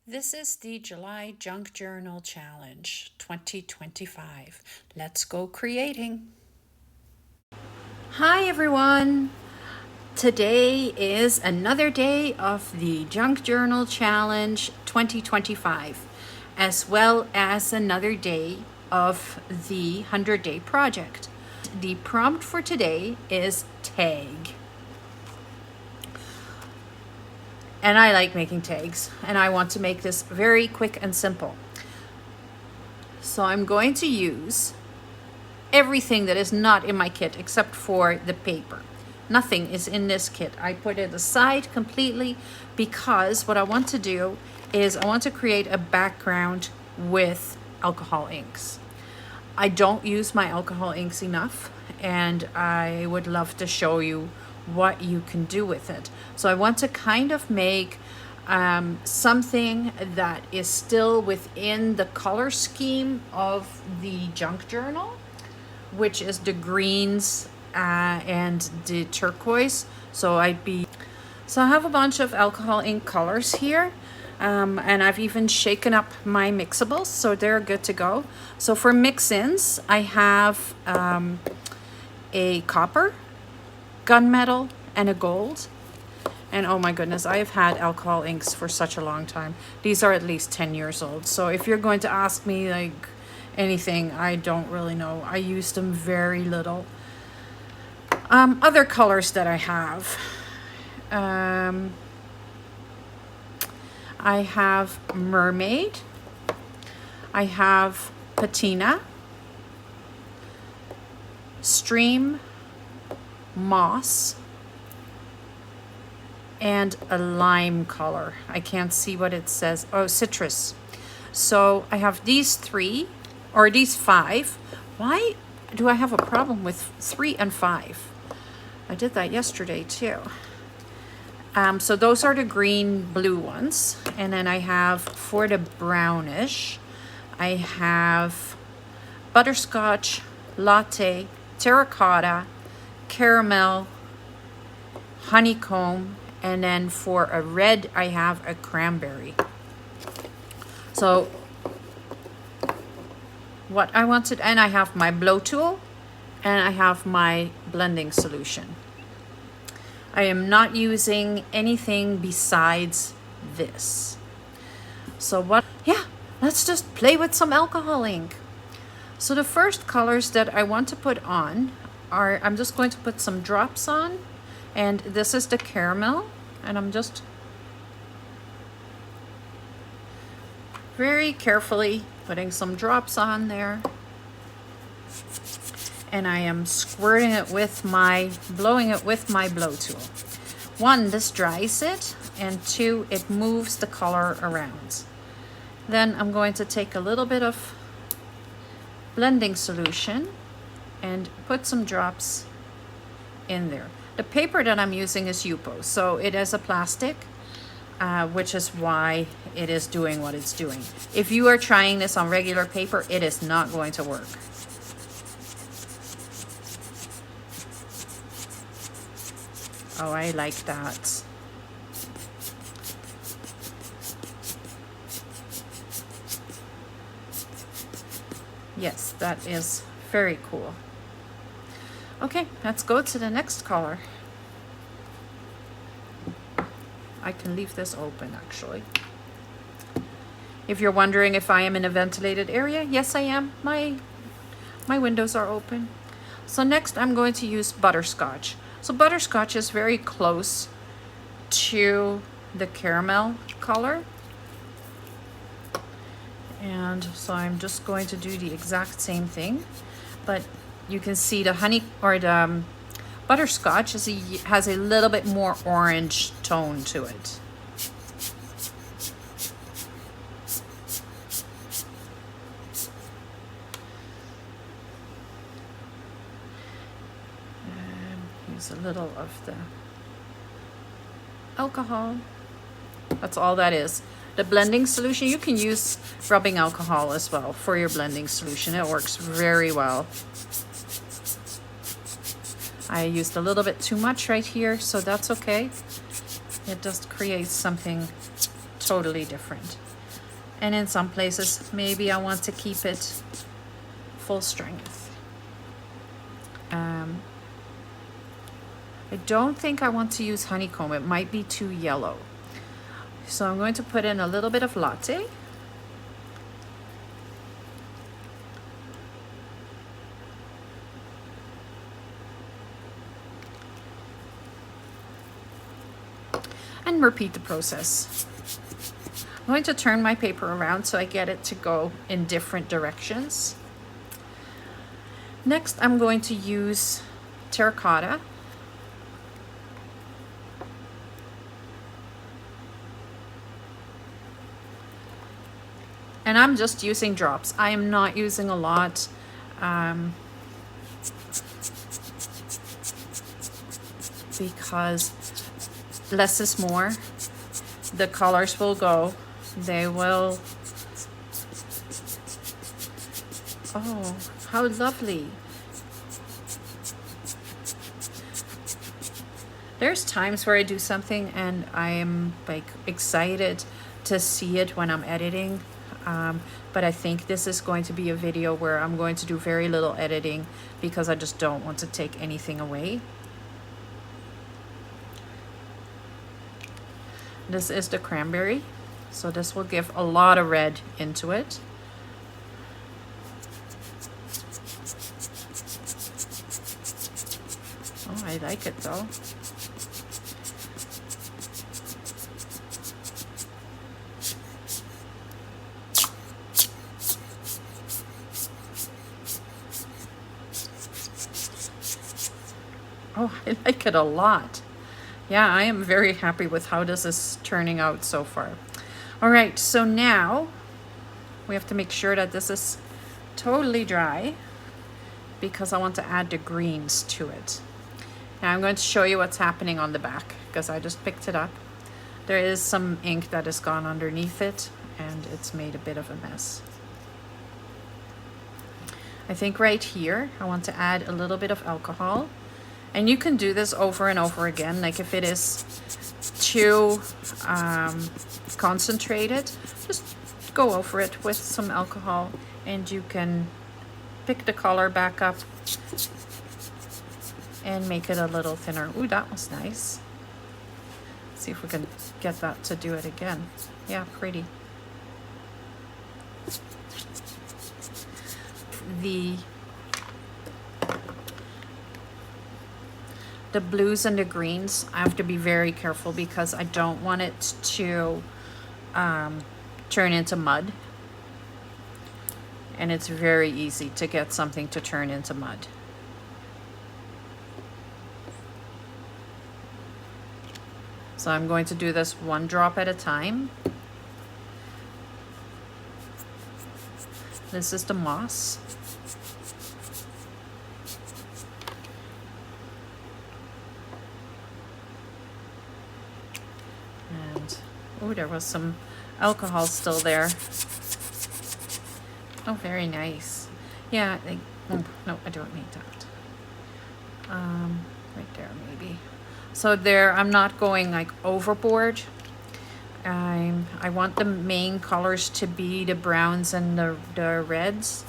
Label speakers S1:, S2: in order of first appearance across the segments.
S1: This is the July Junk Journal Challenge 2025. Let's go creating. Hi everyone! Today is another day of the Junk Journal Challenge 2025, as well as another day of the 100-day project. The prompt for today is tag. And I like making tags, and I want to make this very quick and simple. So I'm going to use everything that is not in my kit except for the paper. Nothing is in this kit. I put it aside completely because what I want to do is I want to create a background with alcohol inks. I don't use my alcohol inks enough, and I would love to show you what you can do with it. So I want to kind of make something that is still within the color scheme of the junk journal, which is the greens and the turquoise. So I have a bunch of alcohol ink colors here. And I've even shaken up my mixables, so they're good to go. So for mix-ins, I have a copper, gunmetal, and a gold. And oh my goodness, I have had alcohol inks for such a long time. These are at least 10 years old. So if you're going to ask me like anything, I don't really know. I use them very little. Other colors that I have. I have mermaid. I have patina, stream, moss, and a lime color. I can't see what it says. Oh, citrus. So I have these three, or these five. Why do I have a problem with 3 and 5? I did that yesterday too. So those are the green blue ones. And then I have, for the brownish, I have butterscotch, latte, terracotta, caramel, honeycomb, and then for a red, I have a cranberry. So what I wanted, and I have my blow tool, and I have my blending solution. I am not using anything besides this. So let's just play with some alcohol ink. So the first colors that I want to put on are, I'm just going to put some drops on, and this is the caramel, and I'm just very carefully putting some drops on there. And I am squirting it with blowing it with my blow tool. 1, this dries it, and 2, it moves the color around. Then I'm going to take a little bit of blending solution and put some drops in there. The paper that I'm using is Yupo, so it is a plastic, which is why it is doing what it's doing. If you are trying this on regular paper, it is not going to work. Oh, I like that. Yes, that is very cool. Okay, let's go to the next color. I can leave this open actually. If you're wondering if I am in a ventilated area, yes I am. My windows are open. So next I'm going to use butterscotch. So butterscotch is very close to the caramel color. And so I'm just going to do the exact same thing, but you can see the honey or the butterscotch has a little bit more orange tone to it. Use a little of the alcohol. That's all that is. The blending solution, you can use rubbing alcohol as well for your blending solution. It works very well. I used a little bit too much right here, so that's okay. It just creates something totally different. And in some places, maybe I want to keep it full strength. I don't think I want to use honeycomb. It might be too yellow. So I'm going to put in a little bit of latte. And repeat the process. I'm going to turn my paper around so I get it to go in different directions. Next, I'm going to use terracotta. And I'm just using drops. I am not using a lot. Because less is more. The colors will go. They will. Oh, how lovely. There's times where I do something and I am like excited to see it when I'm editing. But I think this is going to be a video where I'm going to do very little editing because I just don't want to take anything away. This is the cranberry, so this will give a lot of red into it. Oh, I like it though. Oh, I like it a lot. Yeah, I am very happy with how this is turning out so far. All right, so now we have to make sure that this is totally dry because I want to add the greens to it. Now I'm going to show you what's happening on the back because I just picked it up. There is some ink that has gone underneath it and it's made a bit of a mess. I think right here I want to add a little bit of alcohol. And you can do this over and over again. Like if it is too concentrated, just go over it with some alcohol and you can pick the color back up and make it a little thinner. Ooh, that was nice. Let's see if we can get that to do it again. Yeah, pretty. The blues and the greens, I have to be very careful because I don't want it to turn into mud. And it's very easy to get something to turn into mud. So I'm going to do this one drop at a time. This is the moss. Oh, there was some alcohol still there. Oh, very nice. Yeah, oh, no, I don't need that. Right there, maybe. So there, I'm not going like overboard. I want the main colors to be the browns and the reds.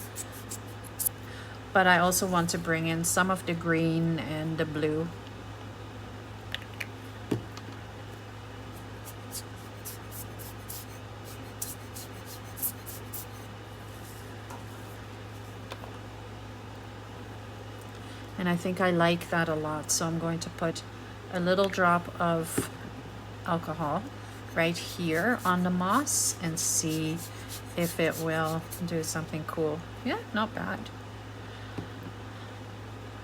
S1: But I also want to bring in some of the green and the blue. And I think I like that a lot. So I'm going to put a little drop of alcohol right here on the moss and see if it will do something cool. Yeah, not bad.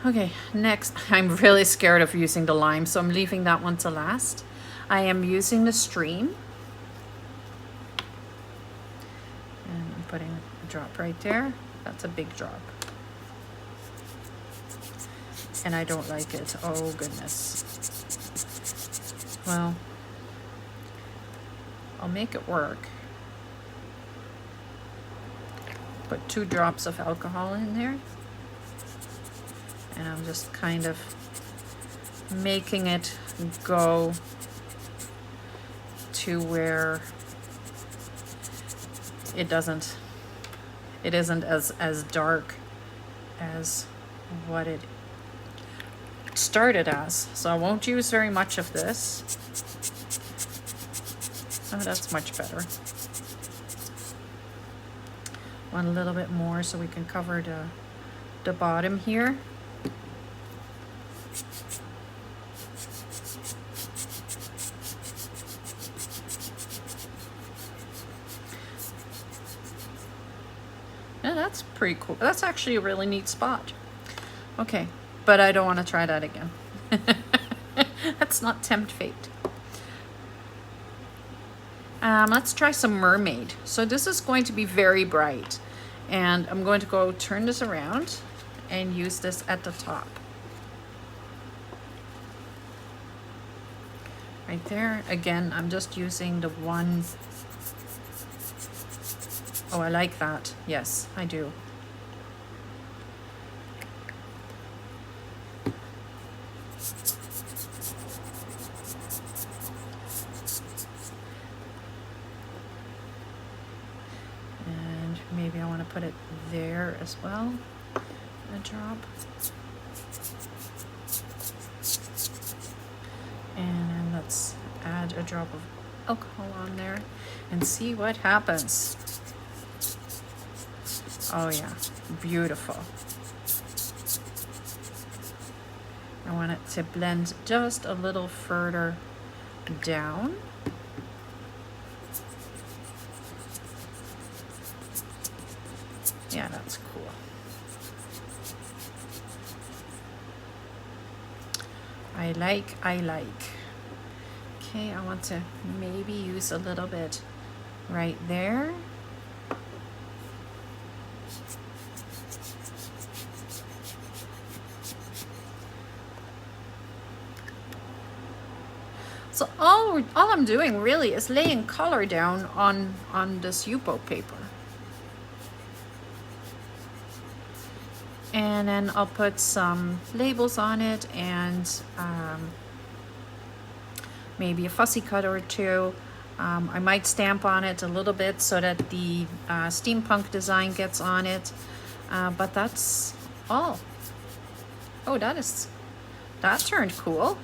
S1: Okay, next, I'm really scared of using the lime, so I'm leaving that one to last. I am using the stream. And I'm putting a drop right there. That's a big drop. And I don't like it. Oh, goodness. Well, I'll make it work. Put 2 drops of alcohol in there. And I'm just kind of making it go to where it isn't as dark as what it started as. So I won't use very much of this. Oh, that's much better. Want a little bit more so we can cover the bottom here. Yeah, that's pretty cool. That's actually a really neat spot. Okay, but I don't want to try that again. Let's not tempt fate. Let's try some mermaid. So this is going to be very bright, and I'm going to go turn this around and use this at the top. Right there. Again, I'm just using the one. Oh, I like that. Yes, I do. And maybe I want to put it there as well. A drop. And then let's add a drop of alcohol on there and see what happens. Oh yeah, beautiful. I want it to blend just a little further down. Yeah, that's cool. I like. Okay, I want to maybe use a little bit right there. So all I'm doing really is laying color down on this Yupo paper. And then I'll put some labels on it and maybe a fussy cut or two. I might stamp on it a little bit so that the steampunk design gets on it. But that's all. Oh, that turned cool.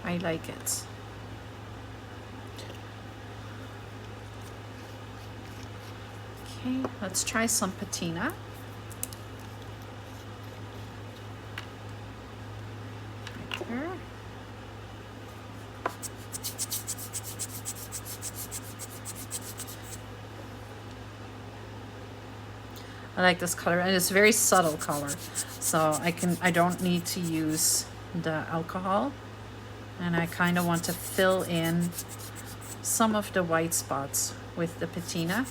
S1: I like it. Okay, let's try some patina. Right there. I like this color, and it's a very subtle color, so I don't need to use the alcohol. And I kind of want to fill in some of the white spots with the patina.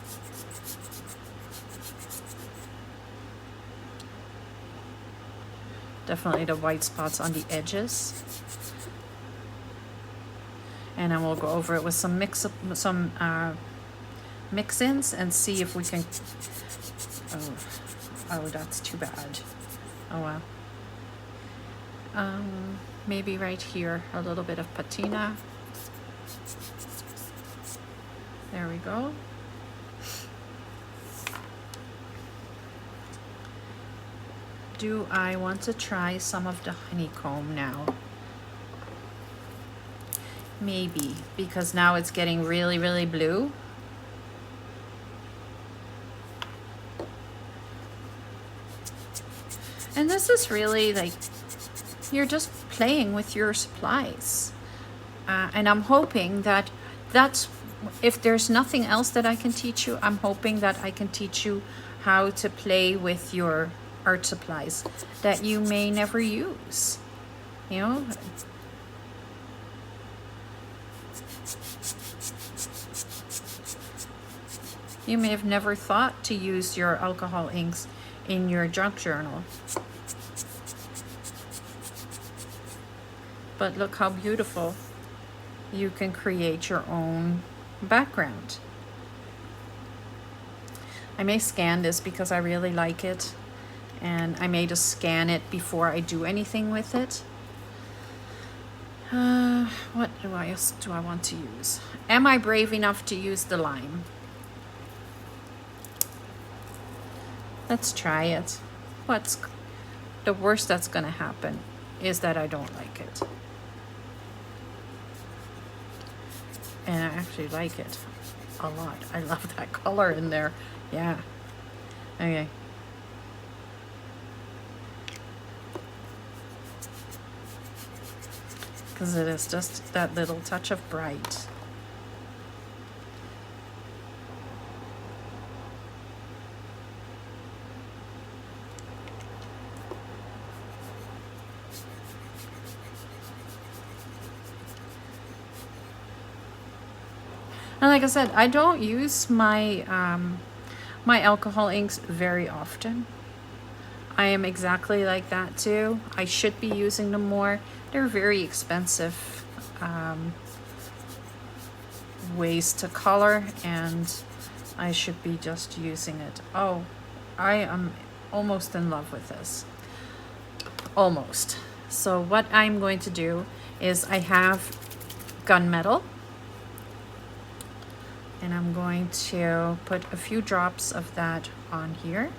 S1: Definitely the white spots on the edges. And then we'll go over it with some mix-ins and see if we can. Oh, that's too bad. Oh well. Maybe right here, a little bit of patina. There we go. Do I want to try some of the honeycomb now? Maybe, because now it's getting really, really blue. And this is really like, you're just playing with your supplies. And I'm hoping that if there's nothing else that I can teach you, I'm hoping that I can teach you how to play with your art supplies that you may never use. You know? You may have never thought to use your alcohol inks in your junk journal. But look how beautiful. You can create your own background. I may scan this because I really like it, and I may just scan it before I do anything with it. What else do I want to use? Am I brave enough to use the lime? Let's try it. What's the worst that's gonna happen is that I don't like it. And I actually like it a lot. I love that color in there. Yeah. Okay. Because it is just that little touch of bright. And like I said, I don't use my my alcohol inks very often. I am exactly like that too. I should be using them more. They're very expensive ways to color, and I should be just using it. Oh, I am almost in love with this. Almost. So what I'm going to do is I have gunmetal, and I'm going to put a few drops of that on here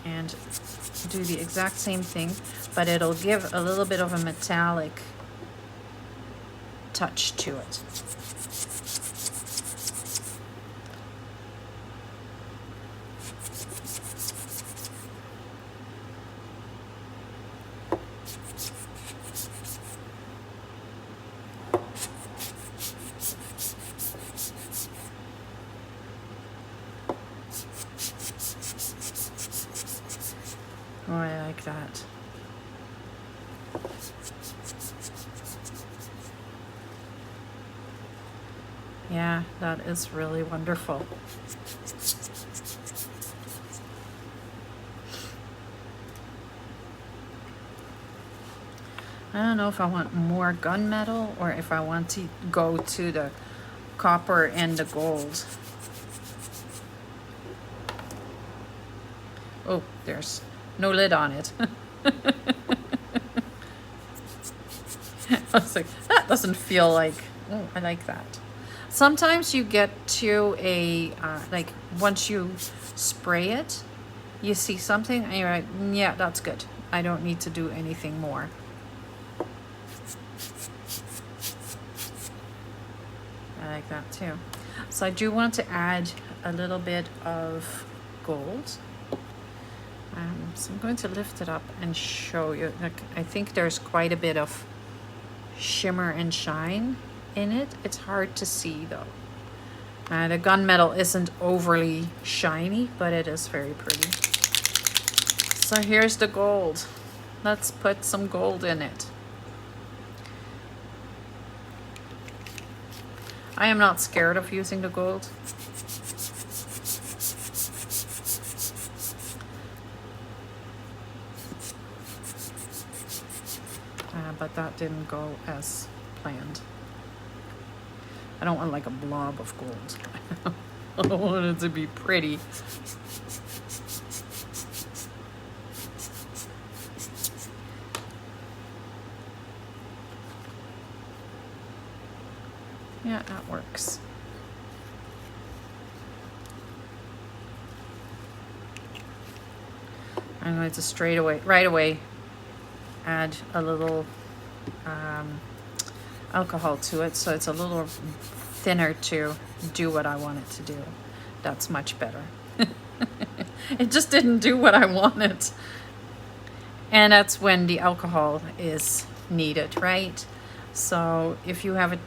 S1: and do the exact same thing, but it'll give a little bit of a metallic touch to it. Oh, I like that. Yeah, that is really wonderful. I don't know if I want more gunmetal or if I want to go to the copper and the gold. Oh, there's no lid on it. I was like, that doesn't feel like, oh, I like that. Sometimes you get to a, like once you spray it, you see something and you're like, yeah, that's good. I don't need to do anything more. I like that too. So I do want to add a little bit of gold. So I'm going to lift it up and show you. Like, I think there's quite a bit of shimmer and shine in it. It's hard to see though. The gunmetal isn't overly shiny, but it is very pretty. So here's the gold. Let's put some gold in it. I am not scared of using the gold. But that didn't go as planned. I don't want like a blob of gold. I don't want it to be pretty. Yeah, that works. I'm going to right away add a little alcohol to it, so it's a little thinner to do what I want it to do. That's much better. It just didn't do what I wanted. And that's when the alcohol is needed, right? So if you have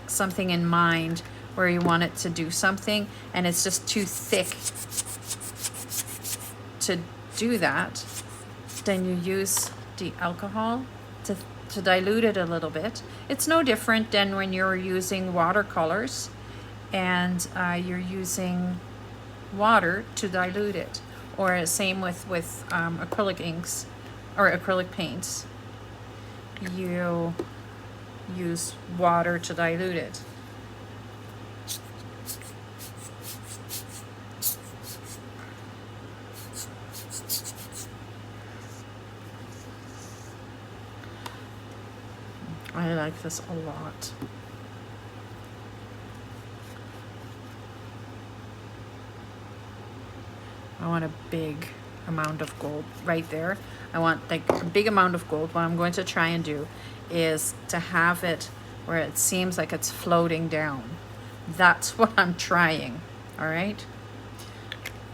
S1: something in mind where you want it to do something and it's just too thick to do that, then you use the alcohol to dilute it a little bit. It's no different than when you're using watercolors and you're using water to dilute it, or same with acrylic inks or acrylic paints. You use water to dilute it. I like this a lot. I want a big amount of gold right there. I want like a big amount of gold. What I'm going to try and do is to have it where it seems like it's floating down. That's what I'm trying. All right.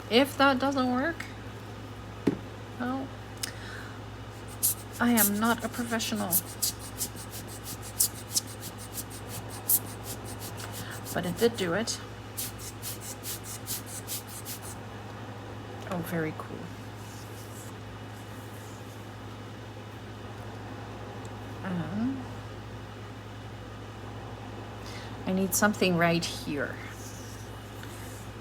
S1: If that doesn't work, well, I am not a professional. But it did do it. Oh, very cool. I need something right here.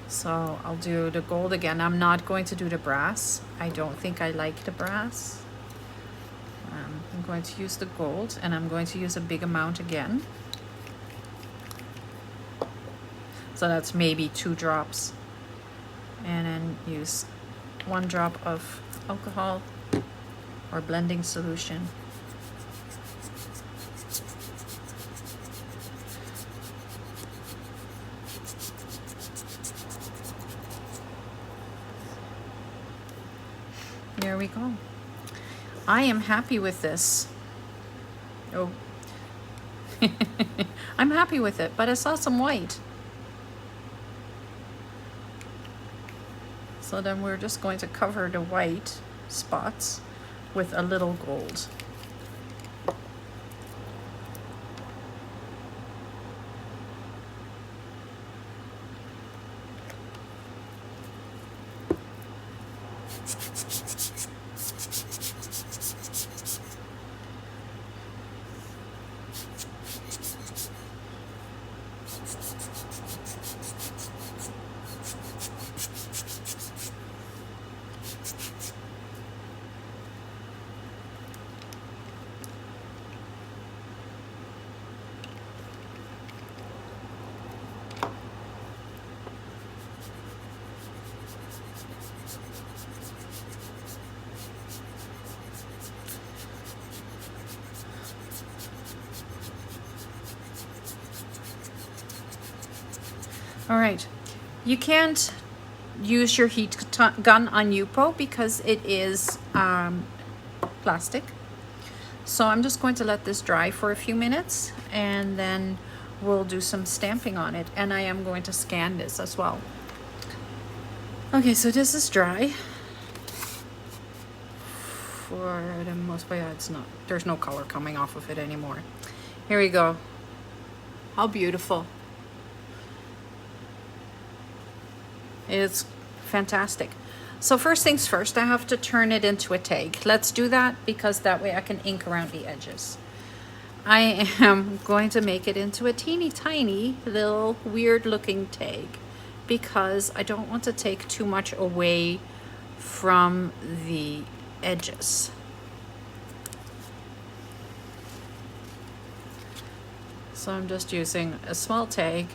S1: So I'll do the gold again. I'm not going to do the brass. I don't think I like the brass. I'm going to use the gold, and I'm going to use a big amount again. So that's maybe 2 drops. And then use 1 drop of alcohol or blending solution. There we go. I am happy with this. Oh. I'm happy with it, but I saw some white. So then we're just going to cover the white spots with a little gold. All right, you can't use your heat gun on Yupo because it is plastic. So I'm just going to let this dry for a few minutes, and then we'll do some stamping on it. And I am going to scan this as well. Okay, so this is dry. For the most part, yeah, it's not, there's no color coming off of it anymore. Here we go. How beautiful. It's fantastic. So first things first, I have to turn it into a tag. Let's do that because that way I can ink around the edges. I am going to make it into a teeny tiny little weird looking tag because I don't want to take too much away from the edges. So I'm just using a small tag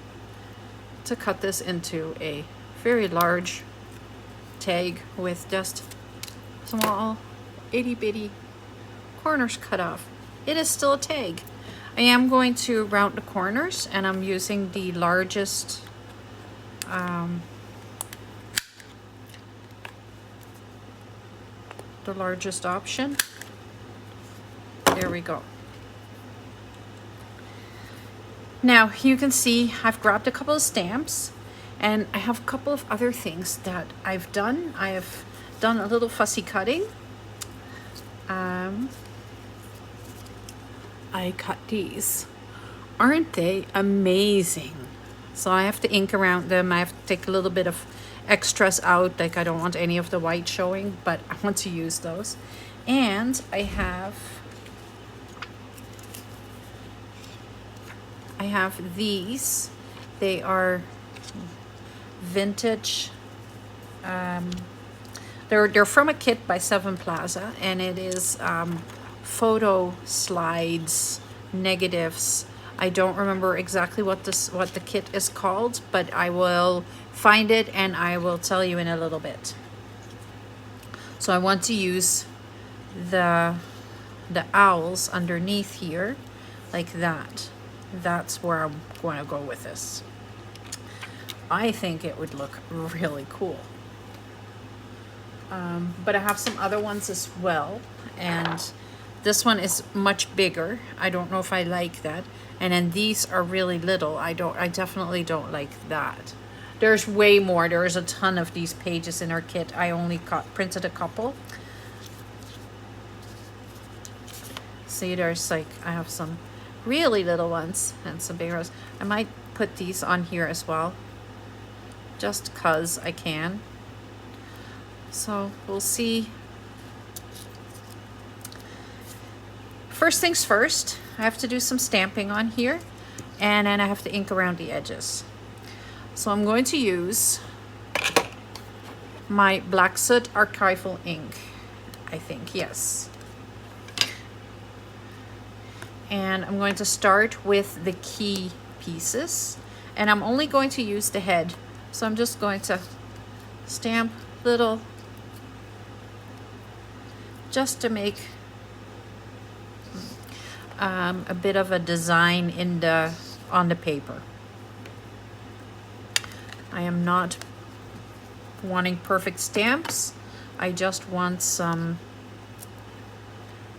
S1: to cut this into a very large tag with just small itty bitty corners cut off. It is still a tag. I am going to round the corners, and I'm using the largest option. There we go. Now you can see I've grabbed a couple of stamps, and I have a couple of other things that I've done. I have done a little fussy cutting. I cut these. Aren't they amazing? So I have to ink around them. I have to take a little bit of extras out. Like I don't want any of the white showing, but I want to use those. And I have these. They are vintage. They're from a kit by Seven Plaza, and it is photo slides, negatives. I don't remember exactly what the kit is called, but I will find it and I will tell you in a little bit. So I want to use the owls underneath here, like that. That's where I'm going to go with this. I think it would look really cool. But I have some other ones as well, and this one is much bigger. I don't know if I like that. And then these are really little. I definitely don't like that. There's way more. There's a ton of these pages in our kit. I only printed a couple. See, there's like, I have some really little ones and some bigger ones. I might put these on here as well, just cause I can. So we'll see. First things first, I have to do some stamping on here, and then I have to ink around the edges. So I'm going to use my black soot archival ink, I think, yes. And I'm going to start with the key pieces, and I'm only going to use the head. So I'm just going to stamp little, just to make a bit of a design in on the paper. I am not wanting perfect stamps. I just want some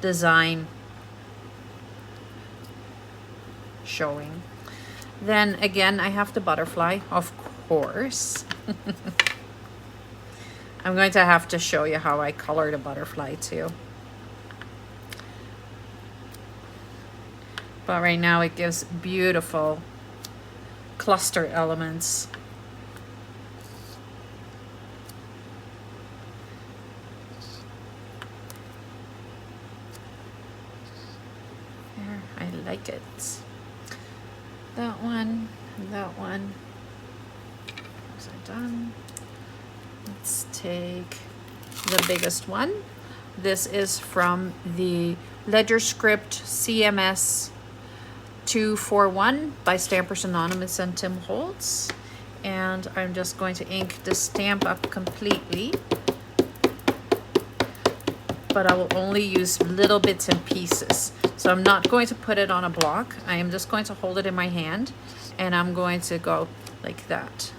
S1: design showing. Then again, I have the butterfly, of course. I'm going to have to show you how I color the butterfly too. But right now it gives beautiful cluster elements. There, I like it. That one, and that one. Those are done. Let's take the biggest one. This is from the Ledger Script CMS 241 by Stampers Anonymous and Tim Holtz. And I'm just going to ink the stamp up completely. But I will only use little bits and pieces. So I'm not going to put it on a block. I am just going to hold it in my hand, and I'm going to go like that.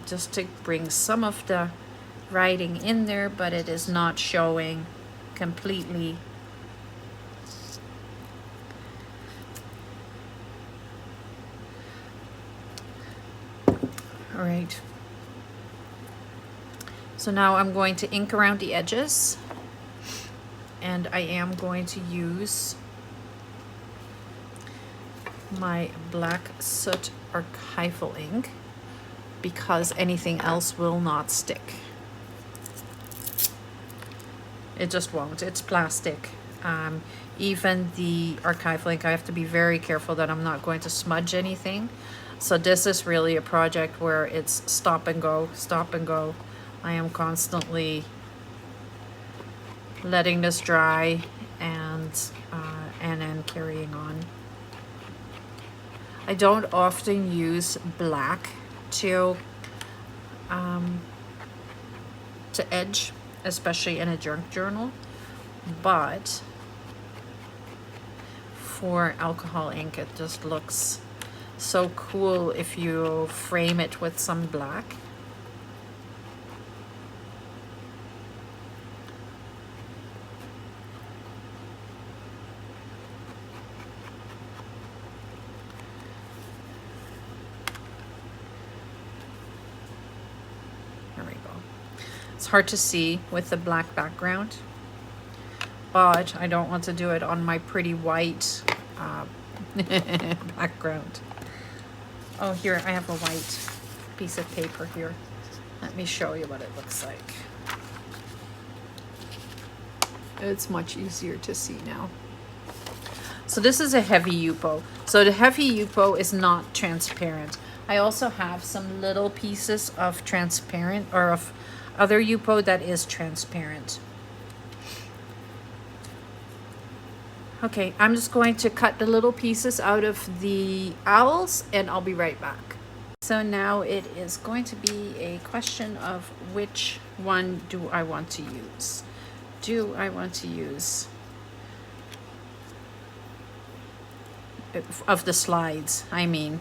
S1: Just to bring some of the writing in there, but it is not showing completely. All right. So now I'm going to ink around the edges, and I am going to use my black soot archival ink, because anything else will not stick. It just won't. It's plastic. Even the archival ink, I have to be very careful that I'm not going to smudge anything. So this is really a project where it's stop and go, stop and go. I am constantly letting this dry and then carrying on. I don't often use black to edge, especially in a junk journal, but for alcohol ink it just looks so cool if you frame it with some black. It's hard to see with the black background, but I don't want to do it on my pretty white background. Oh, here, I have a white piece of paper here. Let me show you what it looks like. It's much easier to see now. So this is a heavy Yupo. So the heavy Yupo is not transparent. I also have some little pieces of transparent, or of other Yupo that is transparent. Okay, I'm just going to cut the little pieces out of the owls, and I'll be right back. So now it is going to be a question of which one do I want to use. do I want to use of the slides? I mean,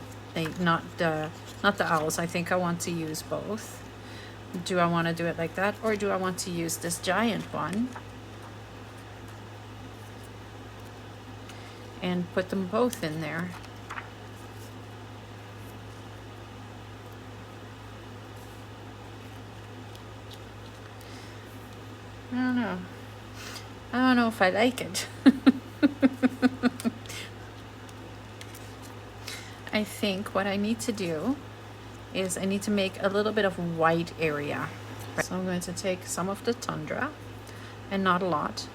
S1: not the owls. I think I want to use both. Do I want to do it like that, or do I want to use this giant one and put them both in there? I don't know. I don't know if I like it. I think what I need to do is I need to make a little bit of white area. So I'm going to take some of the tundra, and not a lot.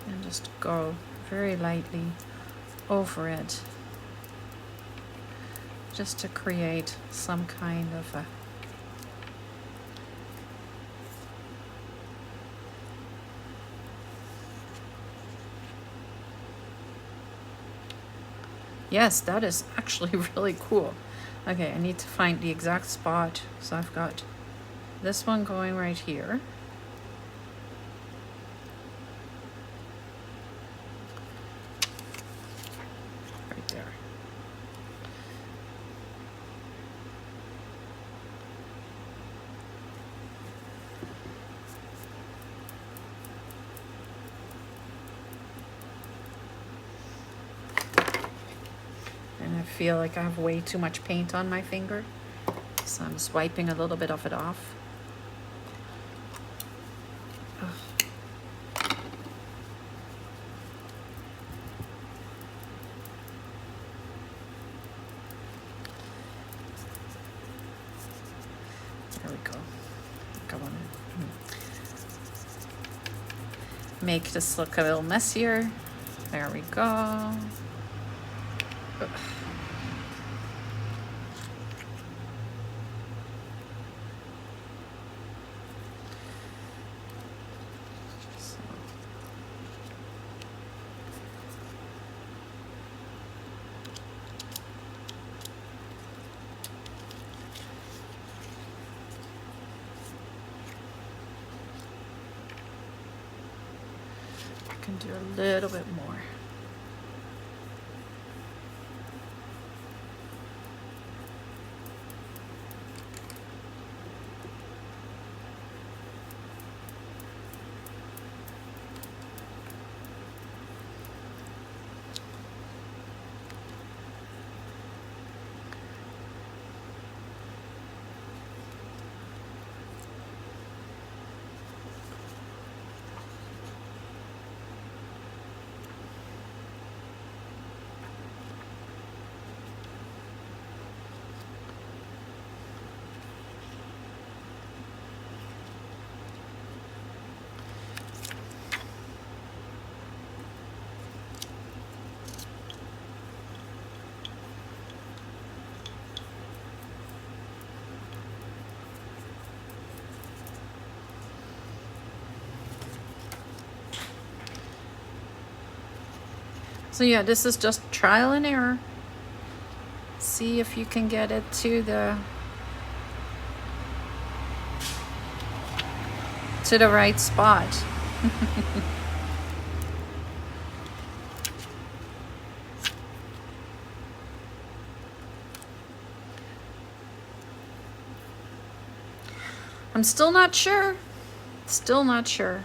S1: And just go very lightly over it, just to create some kind of a yes, that is actually really cool. Okay, I need to find the exact spot. So I've got this one going right here. Right there. And I feel like I have way too much paint on my finger, so I'm just wiping a little bit of it off. Ugh. There we go. I want to make this look a little messier. There we go. Ugh. Can do a little bit more. So yeah, this is just trial and error. See if you can get it to the right spot. I'm still not sure. Still not sure.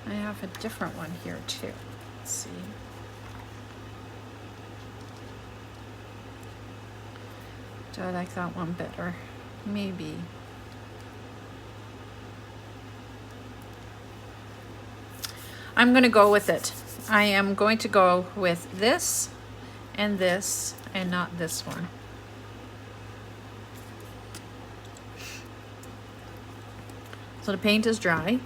S1: I have a different one here too. Let's see. Do I like that one better? Maybe. I'm going to go with it. I am going to go with this and not this one. So the paint is dry.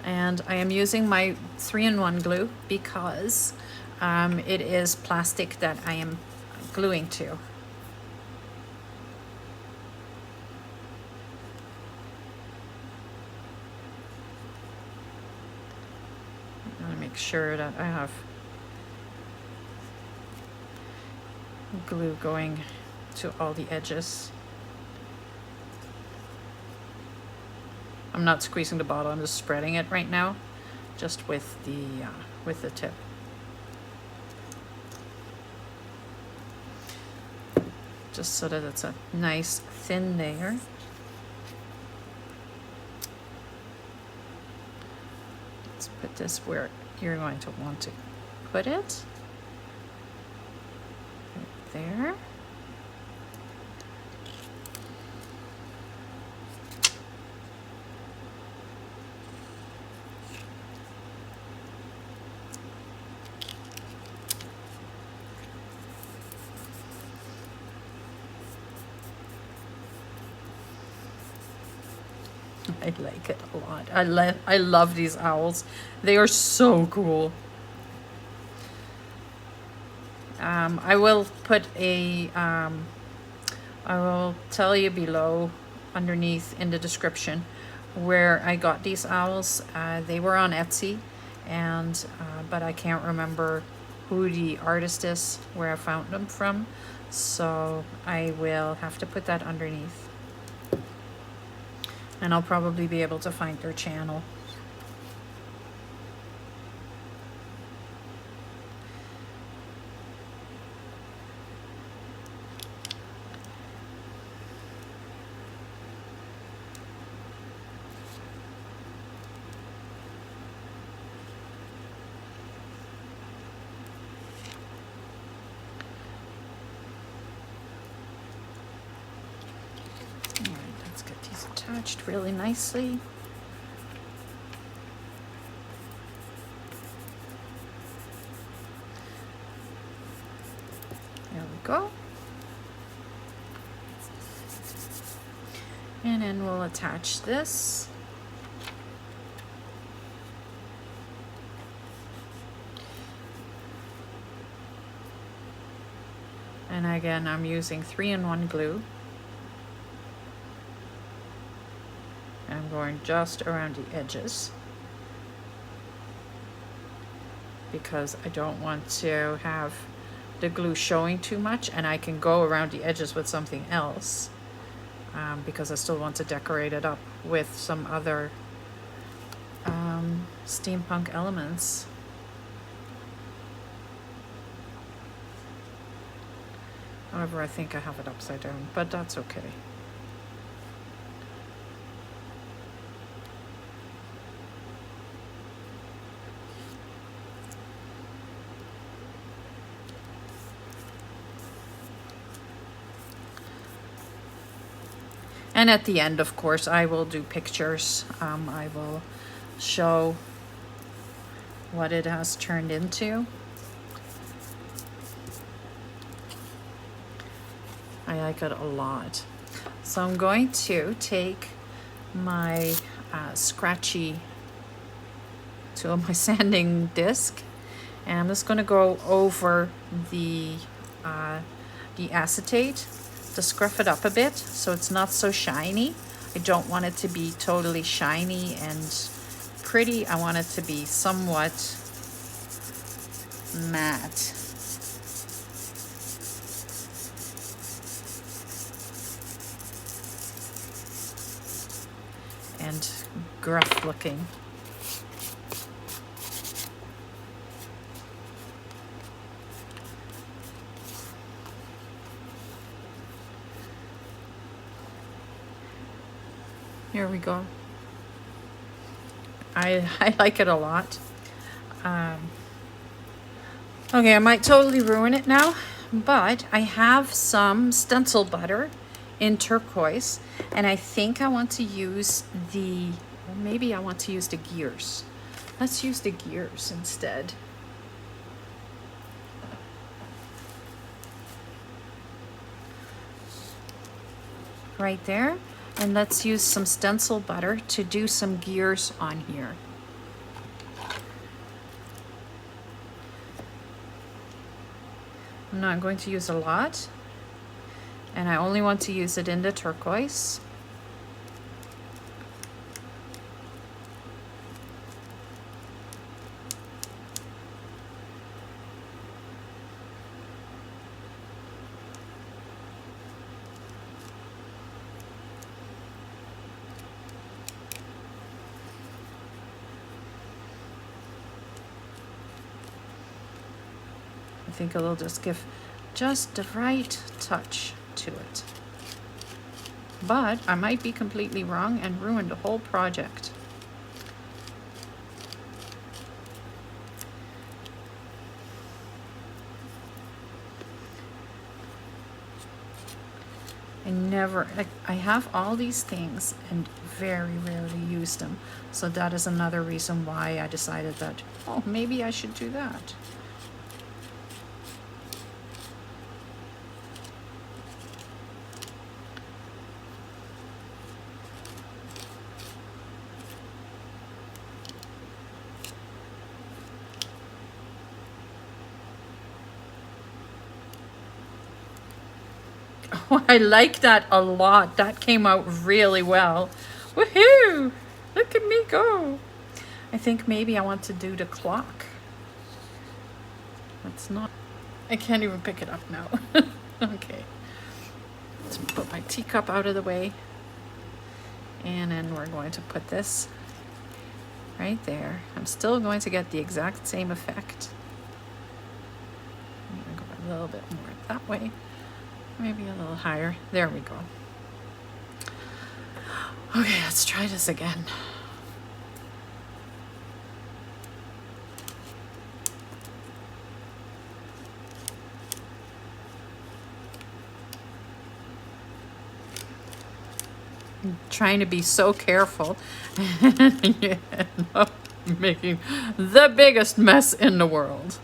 S1: And I am using my 3-in-1 glue because it is plastic that I am gluing to. I want to make sure that I have glue going to all the edges. I'm not squeezing the bottle, I'm just spreading it right now, just with the tip. Just so that it's a nice thin layer. Let's put this where you're going to want to put it. Right there. I like it a lot. I love these owls. They are so cool. I will put I will tell you below, underneath in the description, where I got these owls. They were on Etsy, and but I can't remember who the artist is, where I found them from. So I will have to put that underneath. And I'll probably be able to find their channel. Attached really nicely. There we go. And then we'll attach this. And again, I'm using 3-in-1 glue. I'm going just around the edges because I don't want to have the glue showing too much, and I can go around the edges with something else because I still want to decorate it up with some other steampunk elements. However, I think I have it upside down, but that's okay. And at the end, of course, I will do pictures. I will show what it has turned into. I like it a lot. So I'm going to take my scratchy tool, my sanding disc, and I'm just going to go over the acetate to scruff it up a bit so it's not so shiny. I don't want it to be totally shiny and pretty. I want it to be somewhat matte. And gruff looking. Here we go. I like it a lot. Okay, I might totally ruin it now, but I have some stencil butter in turquoise, and I think I want to use or maybe I want to use the gears. Let's use the gears instead. Right there. And let's use some stencil butter to do some gears on here. I'm not going to use a lot, and I only want to use it in the turquoise. I think it'll just give just the right touch to it. But I might be completely wrong and ruin the whole project. I have all these things and very rarely use them. So that is another reason why I decided that, oh, maybe I should do that. Oh, I like that a lot. That came out really well. Woohoo! Look at me go. I think maybe I want to do the clock. That's not... I can't even pick it up now. Okay. Let's put my teacup out of the way. And then we're going to put this right there. I'm still going to get the exact same effect. I'm going to go a little bit more that way. Maybe a little higher. There we go. Okay, let's try this again. I'm trying to be so careful. Yeah, making the biggest mess in the world.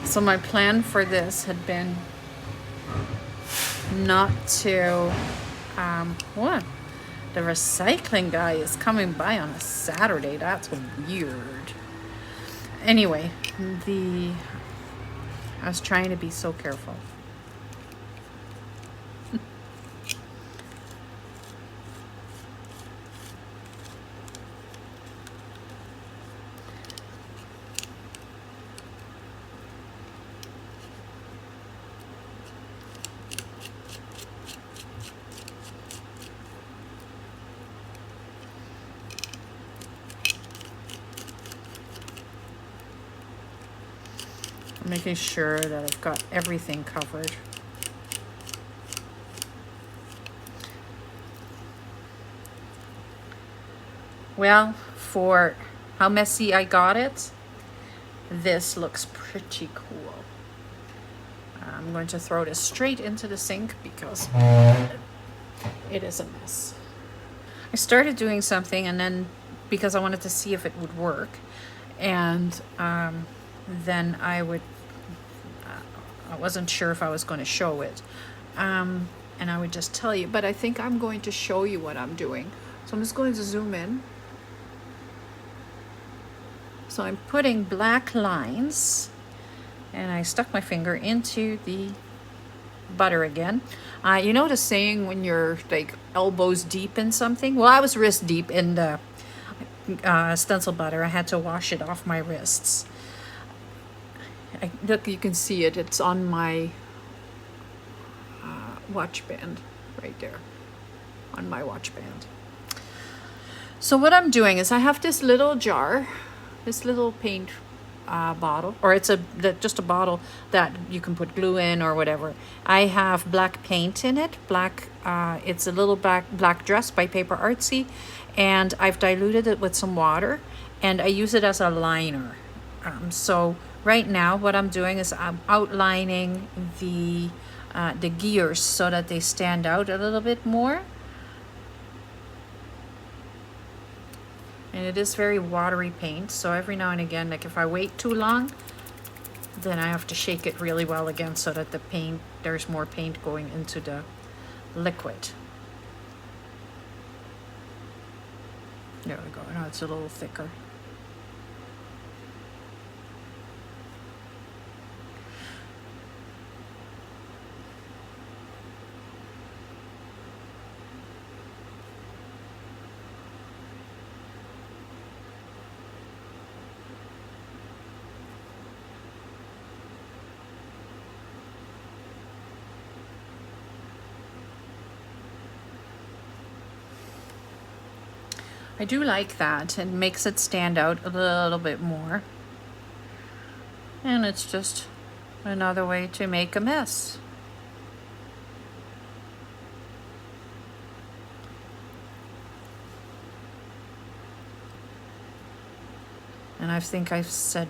S1: So my plan for this had been not to, what? The recycling guy is coming by on a Saturday. That's weird. Anyway, I was trying to be so careful. Making sure that I've got everything covered. Well, for how messy I got it, this looks pretty cool. I'm going to throw this straight into the sink because it is a mess. I started doing something and then because I wanted to see if it would work, and then I wasn't sure if I was going to show it, and I would just tell you, but I think I'm going to show you what I'm doing. So I'm just going to zoom in. So I'm putting black lines, and I stuck my finger into the butter again. You know the saying when you're like elbows deep in something? Well, I was wrist deep in the stencil butter. I had to wash it off my wrists. Look, you can see it. It's on my watch band right there, on my watch band. So what I'm doing is I have this little jar, this little paint bottle, or it's just a bottle that you can put glue in or whatever. I have black paint in it. It's a little black dress by Paperartsy, and I've diluted it with some water, and I use it as a liner. So right now what I'm doing is I'm outlining the gears so that they stand out a little bit more. And it is very watery paint, so every now and again, like if I wait too long, then I have to shake it really well again so that there's more paint going into the liquid. There we go. Now it's a little thicker. I do like that. It makes it stand out a little bit more. And it's just another way to make a mess. And I think I said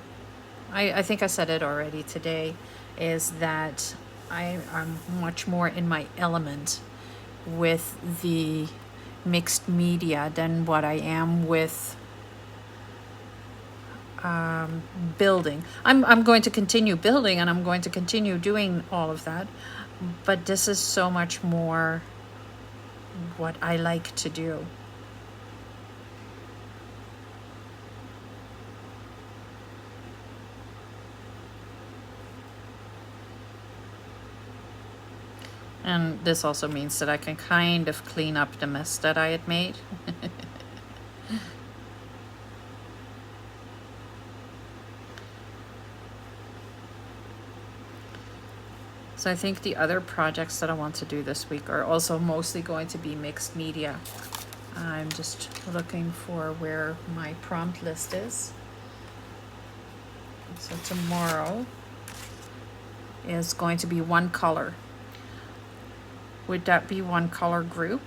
S1: it already today, is that I'm much more in my element with the mixed media than what I am with building. I'm going to continue building and I'm going to continue doing all of that, but this is so much more what I like to do. And this also means that I can kind of clean up the mess that I had made. So I think the other projects that I want to do this week are also mostly going to be mixed media. I'm just looking for where my prompt list is. So tomorrow is going to be one color. Would that be one color group?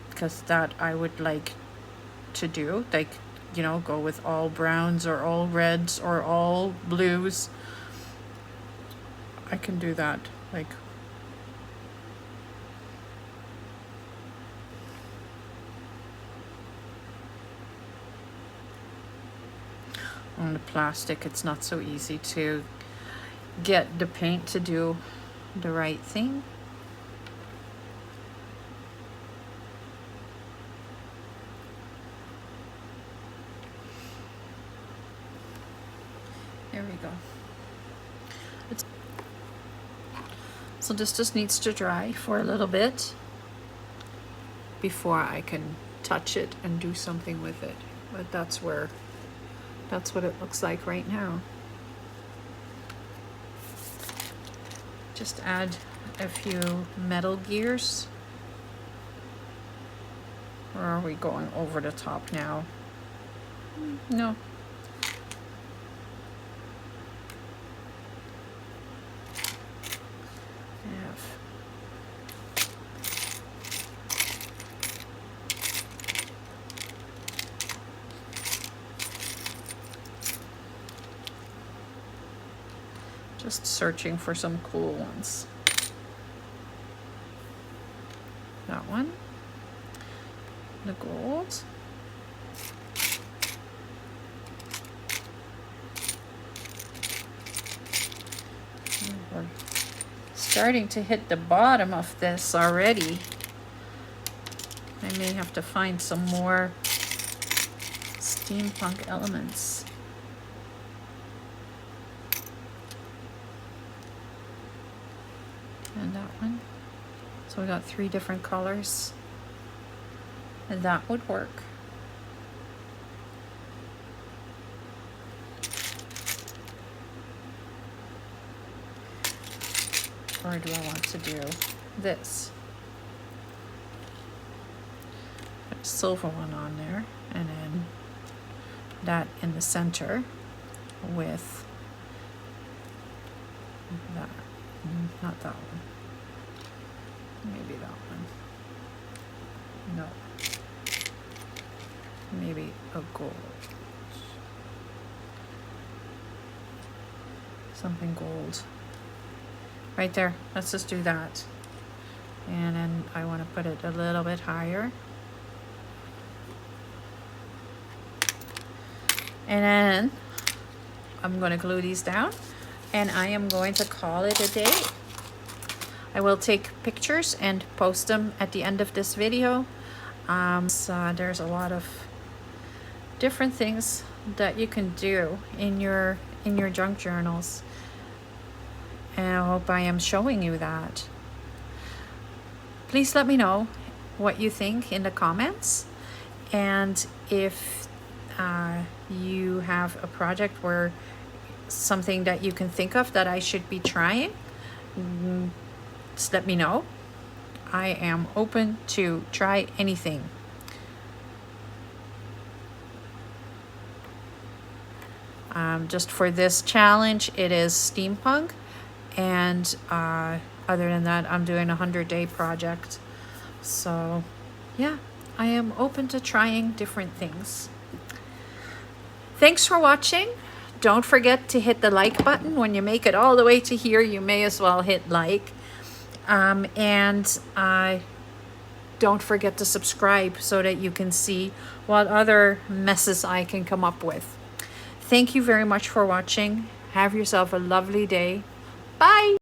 S1: Because that I would like to do, like, you know, go with all browns or all reds or all blues. I can do that, like, on the plastic it's not so easy to get the paint to do the right thing. There we go. So this just needs to dry for a little bit before I can touch it and do something with it. But that's what it looks like right now. Just add a few metal gears. Or are we going over the top now? No. Just searching for some cool ones. That one. The gold. We're starting to hit the bottom of this already. I may have to find some more steampunk elements. And that one. So we got 3 different colors. And that would work. Or do I want to do this? Put a silver one on there, and then that in the center with that. Not that one. Maybe that one. No. Maybe a gold. Something gold. Right there. Let's just do that. And then I want to put it a little bit higher. And then I'm going to glue these down. And I am going to call it a day. I will take pictures and post them at the end of this video. So there's a lot of different things that you can do in your junk journals. And I hope I am showing you that. Please let me know what you think in the comments. And if you have a project where something that you can think of that I should be trying, just let me know. I am open to try anything. Just for this challenge, it is steampunk. And other than that, I'm doing a 100-day project. So yeah, I am open to trying different things. Thanks for watching. Don't forget to hit the like button. When you make it all the way to here, you may as well hit like. And don't forget to subscribe so that you can see what other messes I can come up with. Thank you very much for watching. Have yourself a lovely day. Bye.